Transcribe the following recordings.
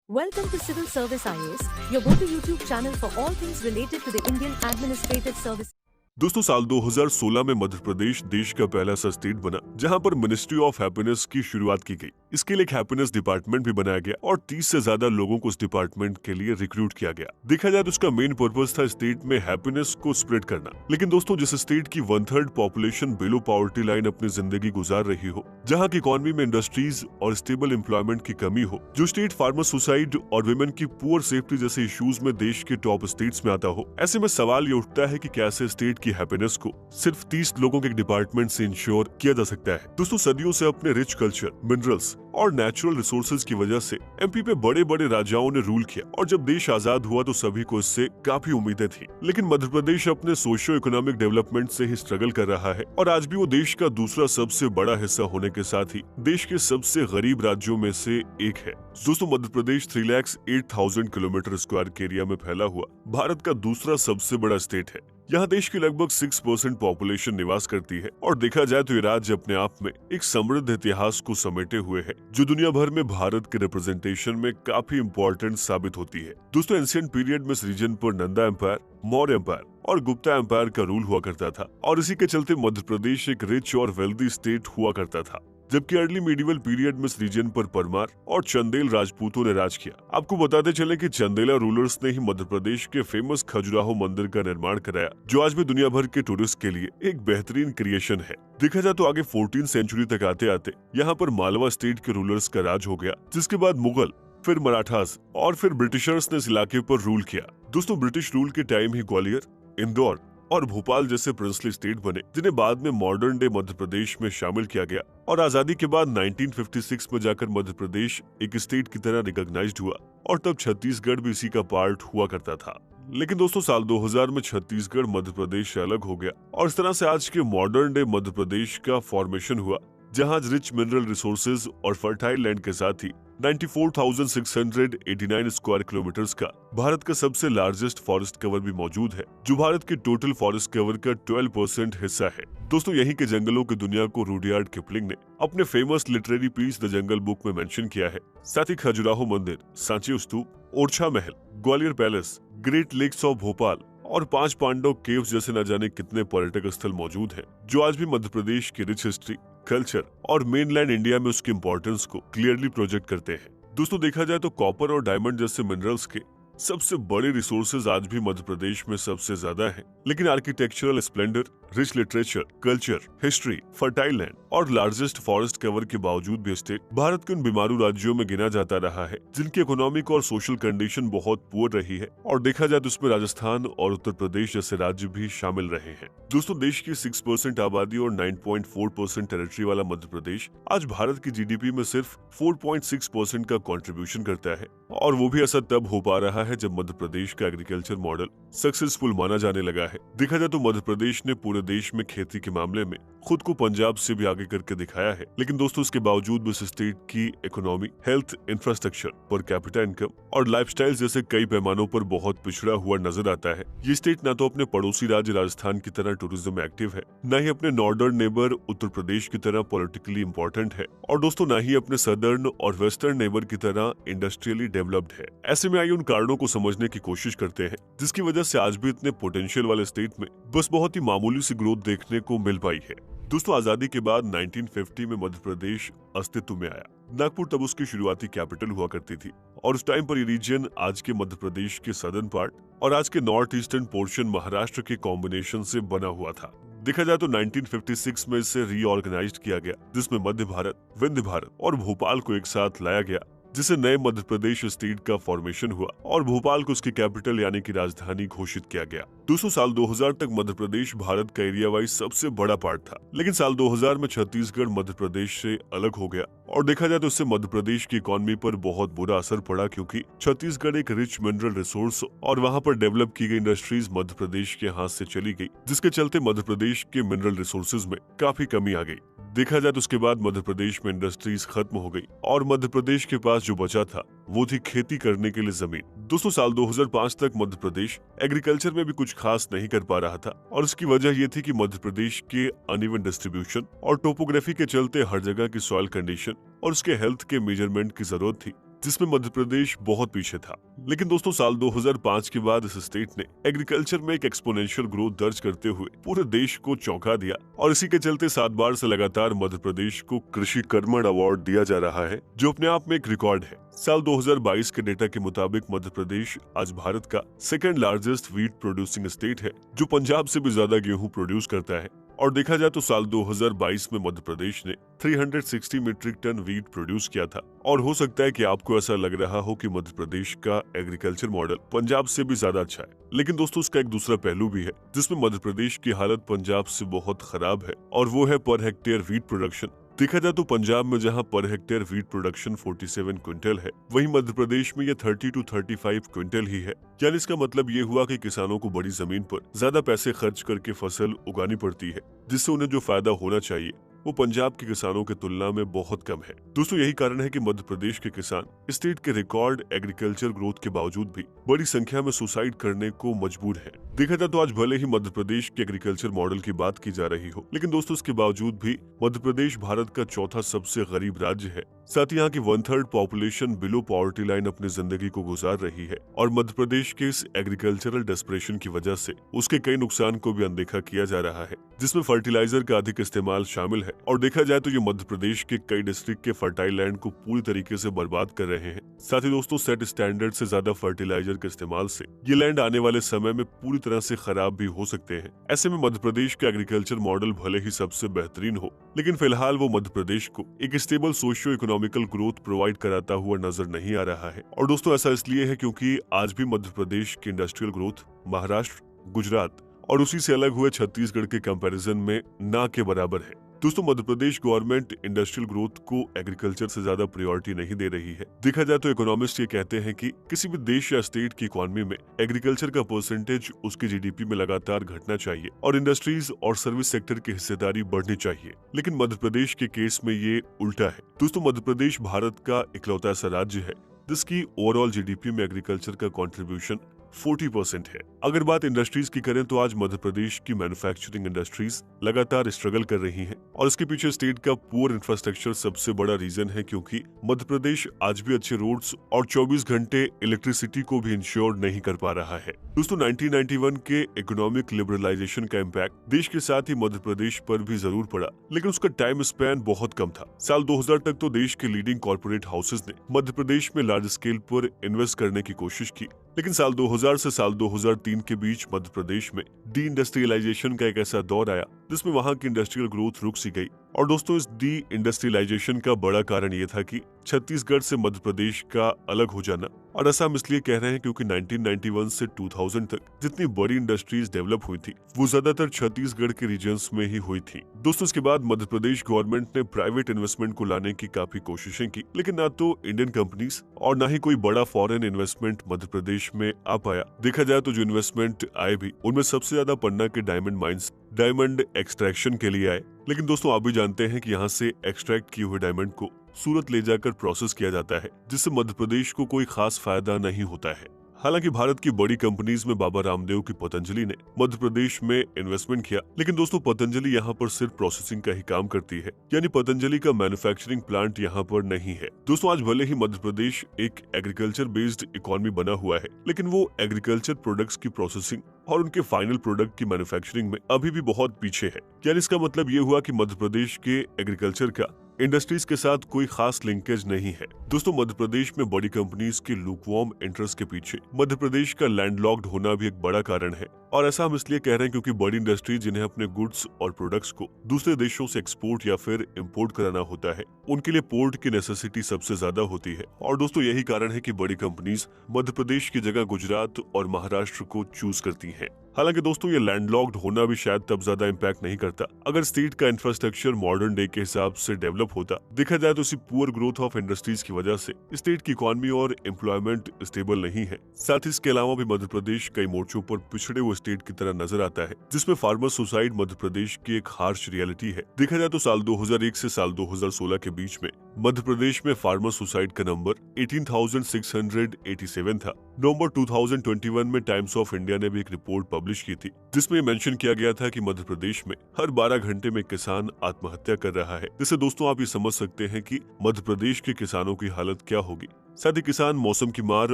Welcome to Civil Service IAS, your go-to YouTube channel for all things related to the Indian Administrative Service. दोस्तों, साल 2016 में मध्य प्रदेश देश का पहला ऐसा स्टेट बना जहां पर मिनिस्ट्री ऑफ हैप्पीनेस की शुरुआत की गई। इसके लिए एक हैप्पीनेस डिपार्टमेंट भी बनाया गया और 30 से ज्यादा लोगों को इस डिपार्टमेंट के लिए रिक्रूट किया गया। देखा जाए तो उसका मेन पर्पस था स्टेट में हैप्पीनेस को स्प्रेड करना। लेकिन दोस्तों, जिस स्टेट की 1/3 पॉपुलेशन बिलो पॉवर्टी लाइन अपनी जिंदगी गुजार रही हो, जहाँ की इकोनॉमी में इंडस्ट्रीज और स्टेबल एम्प्लॉयमेंट की कमी हो, जो स्टेट फार्मर सुसाइड और वुमेन की पुअर सेफ्टी जैसे इश्यूज में देश के टॉप स्टेट्स में आता हो, ऐसे में सवाल ये उठता है कि कैसे स्टेट की हैप्पीनेस को सिर्फ 30 लोगों के डिपार्टमेंट से इंश्योर किया जा सकता है। दोस्तों, सदियों से अपने रिच कल्चर, मिनरल्स और नेचुरल रिसोर्सेज की वजह से एमपी पे बड़े बड़े राजाओं ने रूल किया और जब देश आजाद हुआ तो सभी को इससे काफी उम्मीदें थी। लेकिन मध्य प्रदेश अपने सोशियो इकोनॉमिक डेवलपमेंट से ही स्ट्रगल कर रहा है और आज भी वो देश का दूसरा सबसे बड़ा हिस्सा होने के साथ ही देश के सबसे गरीब राज्यों में से एक है। दोस्तों, मध्य प्रदेश 3,08,000 किलोमीटर स्क्वायर के एरिया में फैला हुआ भारत का दूसरा सबसे बड़ा स्टेट है। यहाँ देश की लगभग 6% पॉपुलेशन निवास करती है और देखा जाए तो ये राज्य अपने आप में एक समृद्ध इतिहास को समेटे हुए है, जो दुनिया भर में भारत के रिप्रेजेंटेशन में काफी इम्पोर्टेंट साबित होती है। दोस्तों, एंशिएंट पीरियड में इस रीजन पर नंदा एम्पायर, मौर्य एम्पायर और गुप्ता एम्पायर का रूल हुआ करता था और इसी के चलते मध्य प्रदेश एक रिच और वेल्दी स्टेट हुआ करता था। जबकि अर्ली मीडिवल पीरियड में इस रीजन पर परमार और चंदेल राजपूतों ने राज किया। आपको बताते चले कि चंदेला रूलर्स ने ही मध्य प्रदेश के फेमस खजुराहो मंदिर का निर्माण कराया, जो आज भी दुनिया भर के टूरिस्ट के लिए एक बेहतरीन क्रिएशन है। देखा जाए तो आगे 14th सेंचुरी तक आते आते यहाँ पर मालवा स्टेट के रूलर्स का राज हो गया, जिसके बाद मुगल, फिर मराठास और फिर ब्रिटिशर्स ने इस इलाके पर रूल किया। दोस्तों, ब्रिटिश रूल के टाइम ही ग्वालियर, इंदौर और भोपाल जैसे प्रिंसली स्टेट बने, जिन्हें बाद में मॉडर्न डे मध्य प्रदेश में शामिल किया गया और आजादी के बाद 1956 में जाकर मध्य प्रदेश एक स्टेट की तरह रिकॉग्नाइज्ड हुआ और तब छत्तीसगढ़ भी इसी का पार्ट हुआ करता था। लेकिन दोस्तों, साल 2000 में छत्तीसगढ़ मध्य प्रदेश से अलग हो गया और इस तरह से आज के मॉडर्न डे मध्य प्रदेश का फॉर्मेशन हुआ, जहां रिच मिनरल रिसोर्सेज और फर्टाइल लैंड के साथ ही 94,689 स्क्वायर किलोमीटर्स का भारत का सबसे लार्जेस्ट फॉरेस्ट कवर भी मौजूद है, जो भारत के टोटल फॉरेस्ट कवर का 12% हिस्सा है। दोस्तों, यहीं के जंगलों की दुनिया को रुडयार्ड किपलिंग ने अपने famous literary piece the Jungle Book में मेंशन किया है। साथ ही खजुराहो मंदिर, Sanchi Stupa, Orchha Mahal, Gwalior palace, great lakes of Bhopal और 5 पांडव केव्स जैसे न जाने कितने पर्यटक स्थल मौजूद हैं, जो आज भी मध्य प्रदेश की रिच हिस्ट्री, कल्चर और मेनलैंड इंडिया में उसकी इंपॉर्टेंस को क्लियरली प्रोजेक्ट करते हैं। दोस्तों, देखा जाए तो कॉपर और डायमंड जैसे मिनरल्स के सबसे बड़े रिसोर्सेज आज भी मध्य प्रदेश में सबसे ज्यादा हैं, लेकिन architectural Splendor, rich literature, culture, history, fertile land और लार्जेस्ट फॉरेस्ट कवर के बावजूद भी स्टेट भारत के उन बीमारू राज्यों में गिना जाता रहा है, जिनकी इकोनॉमिक और सोशल कंडीशन बहुत पुअर रही है और देखा जाए तो इसमें राजस्थान और उत्तर प्रदेश जैसे राज्य भी शामिल रहे हैं। दोस्तों, देश की 6% आबादी और 9.4% टेरिटरी वाला मध्य प्रदेश आज भारत की जीडीपी में सिर्फ 4.6% का कंट्रीब्यूशन करता है और वो भी ऐसा तब हो पा रहा है जब मध्य प्रदेश का एग्रीकल्चर मॉडल सक्सेसफुल माना जाने लगा है। देखा जाए तो मध्य प्रदेश ने पूरे देश में खेती के मामले में खुद को पंजाब से भी आगे करके दिखाया है। लेकिन दोस्तों, इसके बावजूद भी इस स्टेट की economy, health, infrastructure, per capita income और लाइफस्टाइल जैसे कई पैमानों पर बहुत पिछड़ा हुआ नजर आता है। ये स्टेट न तो अपने पड़ोसी राज्य राजस्थान की तरह टूरिज्म में एक्टिव है, न ही अपने नॉर्दर्न नेबर उत्तर प्रदेश की तरह पॉलिटिकली इंपॉर्टेंट है और दोस्तों न ही अपने सदर्न और वेस्टर्न नेबर की तरह इंडस्ट्रियली डेवलप्ड है। ऐसे में आइए उन कारणों को समझने की कोशिश करते हैं जिसकी वजह से आज भी इतने पोटेंशियल वाले स्टेट में बस बहुत ही मामूली सी ग्रोथ देखने को मिल पाई है। दोस्तों, आजादी के बाद 1950 में मध्य प्रदेश अस्तित्व में आया। नागपुर तब उसकी शुरुआती कैपिटल हुआ करती थी और उस टाइम पर ये रीजन आज के मध्य प्रदेश के सदर्न पार्ट और आज के नॉर्थ ईस्टर्न पोर्शन महाराष्ट्र के कॉम्बिनेशन से बना हुआ था। देखा जाए तो 1956 में इसे रीऑर्गेनाइज्ड किया गया, जिसमें मध्य भारत, विंध्य भारत और भोपाल को एक साथ लाया गया, जिसे नए मध्य प्रदेश स्टेट का फॉर्मेशन हुआ और भोपाल को उसकी कैपिटल यानी कि राजधानी घोषित किया गया। दोस्तों, साल 2000 तक मध्य प्रदेश भारत का एरिया वाइज सबसे बड़ा पार्ट था, लेकिन साल 2000 में छत्तीसगढ़ मध्य प्रदेश से अलग हो गया और देखा जाए तो इससे मध्य प्रदेश की इकोनॉमी पर बहुत बुरा असर पड़ा, क्योंकि छत्तीसगढ़ एक रिच मिनरल रिसोर्स और वहां पर डेवलप की गई इंडस्ट्रीज मध्य प्रदेश के हाथ से चली गई, जिसके चलते मध्य प्रदेश के मिनरल रिसोर्सेज में काफी कमी आ गई। देखा जाए तो उसके बाद मध्य प्रदेश में इंडस्ट्रीज खत्म हो गई और मध्य प्रदेश के पास जो बचा था वो थी खेती करने के लिए जमीन। दोस्तों, साल 2005 तक मध्य प्रदेश एग्रीकल्चर में भी कुछ खास नहीं कर पा रहा था और इसकी वजह ये थी कि मध्य प्रदेश के अनइवन डिस्ट्रीब्यूशन और टोपोग्राफी के चलते हर जगह की सॉइल कंडीशन और उसके हेल्थ के मेजरमेंट की जरूरत थी, जिसमें मध्य प्रदेश बहुत पीछे था। लेकिन दोस्तों साल 2005 के बाद इस स्टेट ने एग्रीकल्चर में एक एक्सपोनेंशियल ग्रोथ दर्ज करते हुए पूरे देश को चौंका दिया और इसी के चलते 7 बार से लगातार मध्य प्रदेश को कृषि कर्मण अवार्ड दिया जा रहा है, जो अपने आप में एक रिकॉर्ड है। साल 2022 के डेटा के मुताबिक मध्य प्रदेश आज भारत का second largest wheat producing state है, जो पंजाब से भी ज्यादा गेहूं प्रोड्यूस करता है। और देखा जाए तो साल 2022 में मध्य प्रदेश ने 360 मीट्रिक टन व्हीट प्रोड्यूस किया था। और हो सकता है कि आपको ऐसा लग रहा हो कि मध्य प्रदेश का एग्रीकल्चर मॉडल पंजाब से भी ज्यादा अच्छा है, लेकिन दोस्तों उसका एक दूसरा पहलू भी है जिसमें मध्य प्रदेश की हालत पंजाब से बहुत खराब है, और वो है पर हेक्टेयर व्हीट प्रोडक्शन। देखा जाए तो पंजाब में जहां per hectare wheat production 47 quintal है, वहीं मध्य प्रदेश में ये 30 to 35 क्विंटल ही है। यानी इसका मतलब ये हुआ कि किसानों को बड़ी जमीन पर ज्यादा पैसे खर्च करके फसल उगानी पड़ती है, जिससे उन्हें जो फायदा होना चाहिए वो पंजाब के किसानों की तुलना में बहुत कम है। दोस्तों यही कारण है कि मध्य प्रदेश के किसान स्टेट के रिकॉर्ड एग्रीकल्चर ग्रोथ के बावजूद भी बड़ी संख्या में सुसाइड करने को मजबूर है। देखा जाए तो आज भले ही मध्य प्रदेश के एग्रीकल्चर मॉडल की बात की जा रही हो, लेकिन दोस्तों इसके बावजूद भी मध्य प्रदेश भारत का चौथा सबसे गरीब राज्य है। साथ ही यहाँ की 1/3 पॉपुलेशन बिलो पॉवर्टी लाइन अपनी जिंदगी को गुजार रही है, और मध्य प्रदेश के इस एग्रीकल्चरल डेस्परेशन की वजह से उसके कई नुकसान को भी अनदेखा किया जा रहा है, जिसमें फर्टिलाइजर का अधिक इस्तेमाल शामिल है। और देखा जाए तो ये मध्य प्रदेश के कई डिस्ट्रिक्ट के फर्टाइल लैंड को पूरी तरीके से बर्बाद कर रहे हैं। साथ ही दोस्तों सेट स्टैंडर्ड से ज्यादा फर्टिलाइजर के इस्तेमाल से ये लैंड आने वाले समय में पूरी तरह से खराब भी हो सकते हैं। ऐसे में मध्य प्रदेश का एग्रीकल्चर मॉडल भले ही सबसे बेहतरीन हो, लेकिन फिलहाल वो मध्य प्रदेश को एक stable socio economical growth provide कराता हुआ नजर नहीं आ रहा है। और दोस्तों ऐसा इसलिए है क्योंकि आज भी मध्य प्रदेश की इंडस्ट्रियल ग्रोथ महाराष्ट्र, गुजरात और उसी से अलग हुए छत्तीसगढ़ के कंपैरिजन में ना के बराबर है। दोस्तों Madhya Pradesh government industrial growth को एग्रीकल्चर से ज्यादा प्रायोरिटी नहीं दे रही है। देखा जाए तो इकोनॉमिस्ट ये कहते हैं कि किसी भी देश या स्टेट की इकोनॉमी में एग्रीकल्चर का परसेंटेज उसकी जीडीपी में लगातार घटना चाहिए और इंडस्ट्रीज और सर्विस सेक्टर की हिस्सेदारी बढ़नी चाहिए। लेकिन मध्य प्रदेश के केस में ये उल्टा है। दोस्तों मध्य प्रदेश भारत का इकलौता ऐसा राज्य है जिसकी ओवरऑल जीडीपी में एग्रीकल्चर का कंट्रीब्यूशन 40% है। अगर बात इंडस्ट्रीज की करें तो आज मध्य प्रदेश की मैन्युफैक्चरिंग इंडस्ट्रीज लगातार स्ट्रगल कर रही हैं, और इसके पीछे स्टेट का पुअर इंफ्रास्ट्रक्चर सबसे बड़ा रीजन है, क्योंकि मध्य प्रदेश आज भी अच्छे रोड्स और 24 घंटे इलेक्ट्रिसिटी को भी इंश्योर नहीं कर पा रहा है। दोस्तों 1991 के इकोनॉमिक लिबरलाइजेशन का इम्पैक्ट देश के साथ ही मध्य प्रदेश पर भी जरूर पड़ा, लेकिन उसका टाइम स्पैन बहुत कम था। साल 2000 तक तो देश के लीडिंग कॉर्पोरेट हाउसेज ने मध्य प्रदेश में लार्ज स्केल पर इन्वेस्ट करने की कोशिश की, लेकिन साल 2000 से साल 2003 के बीच मध्य प्रदेश में डी इंडस्ट्रियलाइजेशन का एक ऐसा दौर आया जिसमें वहां की इंडस्ट्रियल ग्रोथ रुक सी गई। और दोस्तों इस डी इंडस्ट्रियलाइजेशन का बड़ा कारण ये था कि छत्तीसगढ़ से मध्य प्रदेश का अलग हो जाना। और ऐसा हम इसलिए कह रहे हैं क्योंकि 1991 से 2000 तक जितनी बड़ी इंडस्ट्रीज डेवलप हुई थी वो ज्यादातर छत्तीसगढ़ के रीजन्स में ही हुई थी। दोस्तों इसके बाद मध्य प्रदेश गवर्नमेंट ने प्राइवेट इन्वेस्टमेंट को लाने की काफी कोशिशें की, लेकिन ना तो इंडियन कंपनीज और ना ही कोई बड़ा फॉरेन इन्वेस्टमेंट मध्य प्रदेश में आ पाया। देखा जाए तो जो इन्वेस्टमेंट आए भी उनमें सबसे ज्यादा पन्ना के डायमंड माइंस डायमंड एक्सट्रैक्शन के लिए आए, लेकिन दोस्तों आप भी जानते हैं कि यहाँ से एक्सट्रैक्ट किए हुए डायमंड को सूरत ले जाकर प्रोसेस किया जाता है, जिससे मध्य प्रदेश को कोई खास फायदा नहीं होता है। हालांकि भारत की बड़ी कंपनीज में बाबा रामदेव की पतंजलि ने मध्य प्रदेश में इन्वेस्टमेंट किया, लेकिन दोस्तों पतंजलि यहाँ पर सिर्फ प्रोसेसिंग का ही काम करती है, यानी पतंजलि का मैन्युफैक्चरिंग प्लांट यहाँ पर नहीं है। दोस्तों आज भले ही मध्य प्रदेश एक एग्रीकल्चर बेस्ड इकोनॉमी बना हुआ है, लेकिन वो एग्रीकल्चर प्रोडक्ट्स की प्रोसेसिंग और उनके फाइनल प्रोडक्ट की मैन्युफैक्चरिंग में अभी भी बहुत पीछे है। यानी इसका मतलब ये हुआ कि मध्य प्रदेश के एग्रीकल्चर का इंडस्ट्रीज के साथ कोई खास लिंकेज नहीं है। दोस्तों मध्य प्रदेश में बड़ी कंपनीज के लूकवार्म इंटरेस्ट के पीछे मध्य प्रदेश का लैंडलॉक्ड होना भी एक बड़ा कारण है, और ऐसा हम इसलिए कह रहे हैं क्योंकि बड़ी इंडस्ट्री जिन्हें अपने गुड्स और प्रोडक्ट्स को दूसरे देशों से एक्सपोर्ट या फिर इंपोर्ट कराना होता है, उनके लिए पोर्ट की नेसेसिटी सबसे ज्यादा होती है। और दोस्तों यही कारण है कि बड़ी कंपनीज मध्य प्रदेश की जगह गुजरात और महाराष्ट्र को चूज करती हैं। हालांकि दोस्तों ये लैंडलॉक्ड होना भी शायद तब ज्यादा इम्पैक्ट नहीं करता अगर स्टेट का इंफ्रास्ट्रक्चर मॉडर्न डे के हिसाब से डेवलप होता। देखा जाए तो इसी पुअर ग्रोथ ऑफ इंडस्ट्रीज की वजह से स्टेट की इकोनॉमी और एम्प्लॉयमेंट स्टेबल नहीं है। साथ ही इसके अलावा भी मध्य प्रदेश कई मोर्चों पर पिछड़े हुए स्टेट की तरह नजर आता है, जिसमें फार्मर सुसाइड मध्य प्रदेश की एक हार्श रियलिटी है। देखा जाए तो साल 2001 से साल 2016 के बीच में मध्य प्रदेश में फार्मर सुसाइड का नंबर 18,687 था। नवंबर 2021 में टाइम्स ऑफ इंडिया ने भी एक रिपोर्ट पब्लिश की थी, जिसमें मेंशन किया गया था कि मध्य प्रदेश में हर 12 घंटे में किसान आत्महत्या कर रहा है। जिससे दोस्तों आप ये समझ सकते हैं कि मध्य प्रदेश के किसानों की हालत क्या होगी। साथ ही किसान मौसम की मार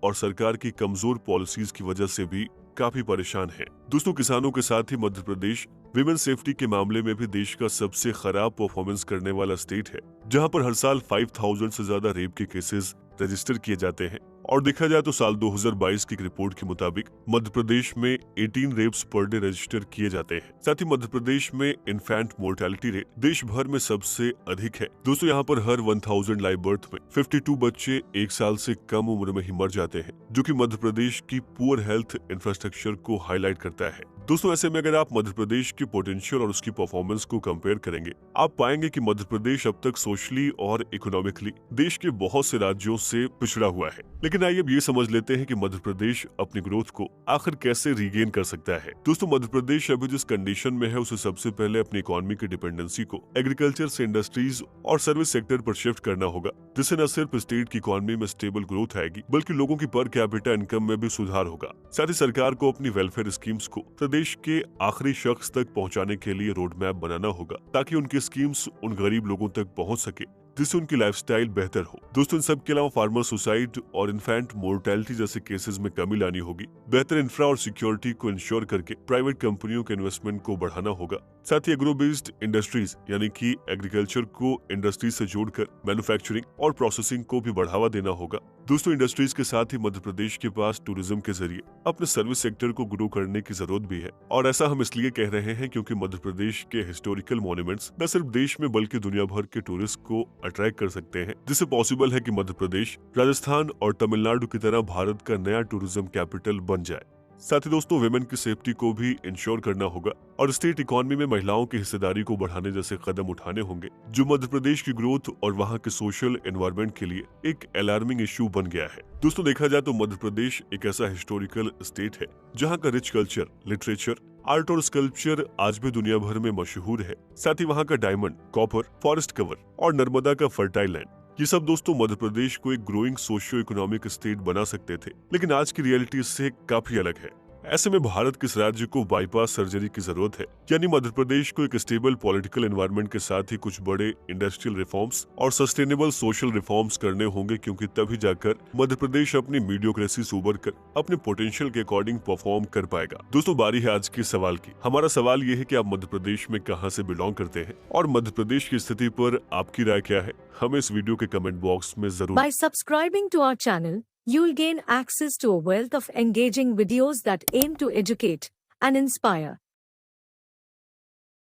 और सरकार की कमजोर पॉलिसीज की वजह से भी काफी परेशान हैं। दोस्तों, किसानों के साथ ही मध्य प्रदेश विमेन सेफ्टी के मामले में भी देश का सबसे खराब परफॉर्मेंस करने वाला स्टेट है, जहां पर हर साल 5000 से ज्यादा रेप के केसेस रजिस्टर किए जाते हैं। और देखा जाए तो साल 2022 की एक रिपोर्ट के मुताबिक मध्य प्रदेश में 18 रेप्स पर डे रजिस्टर किए जाते हैं। साथ ही मध्य प्रदेश में इन्फेंट मोर्टेलिटी रेट देश भर में सबसे अधिक है। दोस्तों, यहाँ पर हर 1000 लाइव बर्थ में 52 बच्चे 1 साल से कम उम्र में ही मर जाते हैं, जो कि मध्य प्रदेश की पुअर हेल्थ इंफ्रास्ट्रक्चर को हाईलाइट करता है। दोस्तों, ऐसे में अगर आप मध्य प्रदेश के पोटेंशियल और उसकी परफॉर्मेंस को कंपेयर करेंगे, आप पाएंगे कि मध्य प्रदेश अब तक सोशली और इकोनॉमिकली देश के बहुत से राज्यों से पिछड़ा हुआ है। लेकिन आइए अब ये समझ लेते हैं कि मध्य प्रदेश अपनी ग्रोथ को आखिर कैसे रीगेन कर सकता है। दोस्तों, मध्य प्रदेश अभी जिस कंडीशन में है, उसे सबसे पहले अपनी इकोनॉमी की डिपेंडेंसी को एग्रीकल्चर से इंडस्ट्रीज और सर्विस सेक्टर पर शिफ्ट करना होगा, जिससे न सिर्फ स्टेट की इकोनॉमी में स्टेबल ग्रोथ आएगी, बल्कि लोगों की पर कैपिटा इनकम में भी सुधार होगा। साथ ही सरकार को अपनी वेलफेयर स्कीम्स को प्रदेश के आखिरी शख्स तक पहुंचाने के लिए रोड मैप बनाना होगा, ताकि उनकी स्कीम्स उन गरीब लोगों तक पहुंच सके जिससे उनकी लाइफस्टाइल बेहतर हो। दोस्तों, इन सब के अलावा फार्मर सुसाइड और इन्फेंट मोर्टेलिटी जैसे केसेस में कमी लानी होगी। बेहतर इंफ्रा और सिक्योरिटी को इंश्योर करके प्राइवेट कंपनियों के इन्वेस्टमेंट को बढ़ाना होगा। साथ ही एग्रो बेस्ड इंडस्ट्रीज यानी कि एग्रीकल्चर को इंडस्ट्री से जोड़कर मैन्युफैक्चरिंग और प्रोसेसिंग को भी बढ़ावा देना होगा। दोस्तों, इंडस्ट्रीज के साथ ही मध्य प्रदेश के पास टूरिज्म के जरिए अपने सर्विस सेक्टर को ग्रो करने की जरूरत भी है। और ऐसा हम इसलिए कह रहे हैं क्योंकि मध्य प्रदेश के हिस्टोरिकल मॉन्यूमेंट्स न सिर्फ देश में बल्कि दुनिया भर के टूरिस्ट को अट्रैक्ट कर सकते हैं, जिससे पॉसिबल है कि मध्य प्रदेश राजस्थान और तमिलनाडु की तरह भारत का नया टूरिज्म कैपिटल बन जाए। साथ ही दोस्तों, विमेन की सेफ्टी को भी इंश्योर करना होगा और स्टेट इकोनॉमी में महिलाओं की हिस्सेदारी को बढ़ाने जैसे कदम उठाने होंगे, जो मध्य प्रदेश की ग्रोथ और वहां के सोशल एनवायरनमेंट के लिए एक अलार्मिंग इश्यू बन गया है। दोस्तों, देखा जाए तो मध्य प्रदेश एक ऐसा हिस्टोरिकल स्टेट है जहाँ का रिच कल्चर, लिटरेचर, आर्ट और स्कल्पचर आज भी दुनिया भर में मशहूर है। साथ ही वहाँ का डायमंड, कॉपर, फॉरेस्ट कवर और नर्मदा का फर्टाइल लैंड, ये सब दोस्तों मध्य प्रदेश को एक ग्रोइंग सोशियो इकोनॉमिक स्टेट बना सकते थे, लेकिन आज की रियलिटी इससे काफी अलग है। ऐसे में भारत किस राज्य को बाईपास सर्जरी की जरूरत है, यानी मध्य प्रदेश को एक स्टेबल पॉलिटिकल एनवायरनमेंट के साथ ही कुछ बड़े इंडस्ट्रियल रिफॉर्म्स और सस्टेनेबल सोशल रिफॉर्म्स करने होंगे, क्योंकि तभी जाकर मध्य प्रदेश अपनी मीडियोक्रेसी से उबर कर अपने पोटेंशियल के अकॉर्डिंग परफॉर्म कर पाएगा। दोस्तों, बारी है आज के सवाल की। हमारा सवाल ये है कि आप मध्य प्रदेश में कहाँ से बिलोंग करते हैं और मध्य प्रदेश की स्थिति पर आपकी राय क्या है, हमें इस वीडियो के कमेंट बॉक्स में जरूर। By subscribing to our channel, you'll gain access to a wealth of engaging videos that aim to educate and inspire.